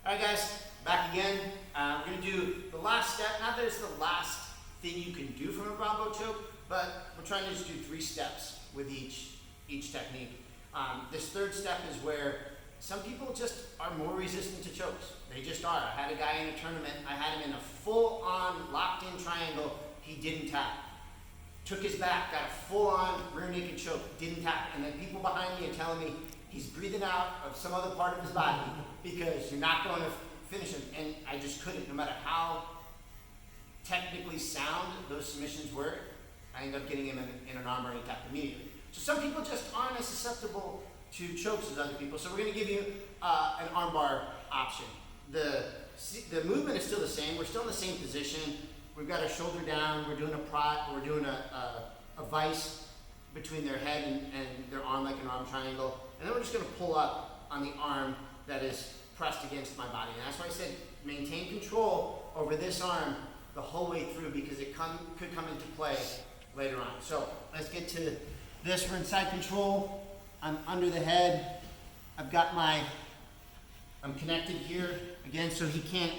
All right, guys, back again. We're going to do the last step. Not that it's the last thing you can do from a Bravo choke, but we're trying to just do 3 steps with each technique. This third step is where some people just are more resistant to chokes. They just are. I had a guy in a tournament. I had him in a full-on locked-in triangle. He didn't tap. Took his back, got a full-on rear naked choke, didn't tap. And then people behind me are telling me he's breathing out of some other part of his body because you're not going to finish him. And I just couldn't, no matter how technically sound those submissions were. I ended up getting him in an armbar and he tapped immediately. So some people just aren't as susceptible to chokes as other people. So we're going to give you an armbar option. The movement is still the same. We're still in the same position. We've got our shoulder down. We're doing a prot. We're doing a vice between their head and their arm, like an arm triangle. And then we're just going to pull up on the arm that is pressed against my body. And that's why I said maintain control over this arm the whole way through, because it could come into play later on. So let's get to this. We're in side control. I'm under the head. I'm connected here again, so he can't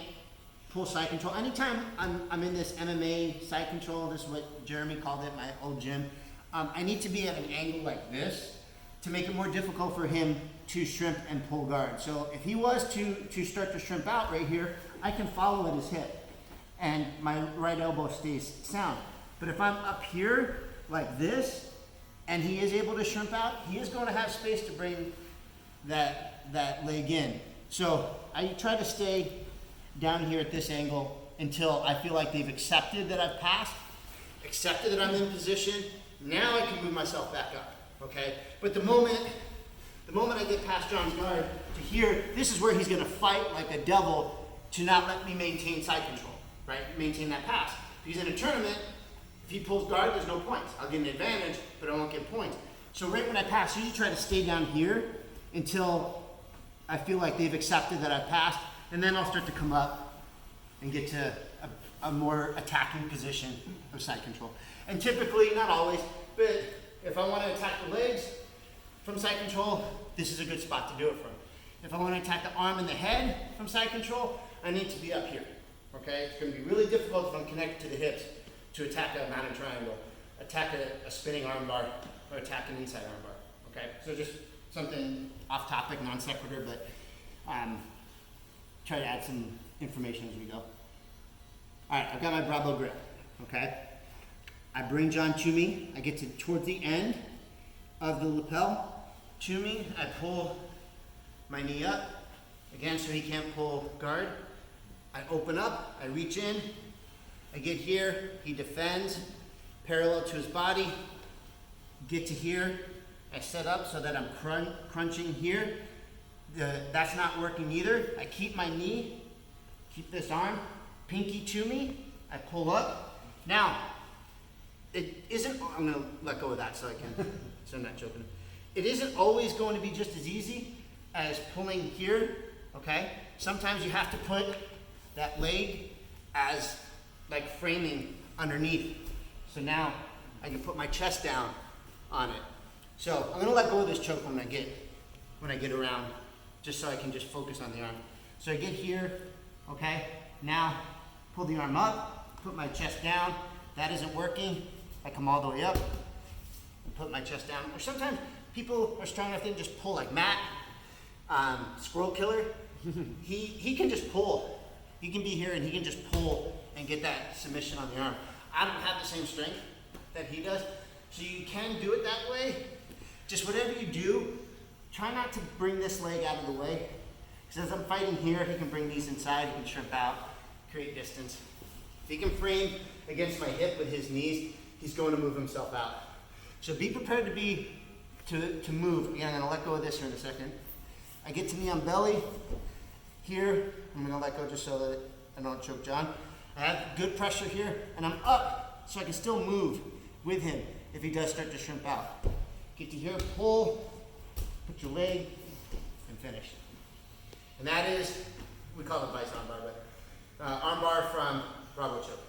pull side control. Anytime I'm in this MMA side control, this is what Jeremy called it, my old gym, I need to be at an angle like this to make it more difficult for him to shrimp and pull guard. So if he was to start to shrimp out right here, I can follow at his hip and my right elbow stays sound. But if I'm up here like this and he is able to shrimp out, he is going to have space to bring that leg in. So I try to stay down here at this angle until I feel like they've accepted that I've passed, accepted that I'm in position. Now I can move myself back up, okay? But the moment I get past John's guard to here, this is where he's gonna fight like a devil to not let me maintain side control, right? Maintain that pass. Because in a tournament, if he pulls guard, there's no points. I'll get an advantage, but I won't get points. So right when I pass, I usually try to stay down here until I feel like they've accepted that I've passed, and then I'll start to come up and get to a more attacking position of side control. And typically, not always, but if I want to attack the legs from side control, this is a good spot to do it from. If I want to attack the arm and the head from side control, I need to be up here, okay? It's going to be really difficult if I'm connected to the hips to attack a mounted triangle, attack a spinning arm bar, or attack an inside arm bar, okay? So just something off topic, non sequitur, but try to add some information as we go. All right, I've got my Bravo grip, okay? I bring John to me. I get towards the end of the lapel to me. I pull my knee up, again, so he can't pull guard. I open up, I reach in, I get here, he defends, parallel to his body, get to here, I set up so that I'm crunching here. That's not working either. I keep my knee, keep this arm, pinky to me, I pull up. Now, it isn't, I'm gonna let go of that so I'm not choking. It isn't always going to be just as easy as pulling here, okay? Sometimes you have to put that leg as like framing underneath. So now I can put my chest down on it. So I'm gonna let go of this choke when I get around, just so I can just focus on the arm. So I get here, okay? Now pull the arm up, put my chest down. That isn't working. I come all the way up and put my chest down. Or sometimes people are strong enough they can just pull, like Matt, Squirrel Killer. He can just pull. He can be here and he can just pull and get that submission on the arm. I don't have the same strength that he does, so you can do it that way. Just whatever you do, try not to bring this leg out of the way. Because as I'm fighting here, he can bring these inside, he can shrimp out, create distance. If he can frame against my hip with his knees, he's going to move himself out. So be prepared to move. Again, I'm gonna let go of this here in a second. I get to knee on belly. Here, I'm gonna let go just so that I don't choke John. I have good pressure here, and I'm up, so I can still move with him if he does start to shrimp out. Get to here, pull, put your leg, and finish. And that is, we call it vice armbar, but armbar from Bravo choke.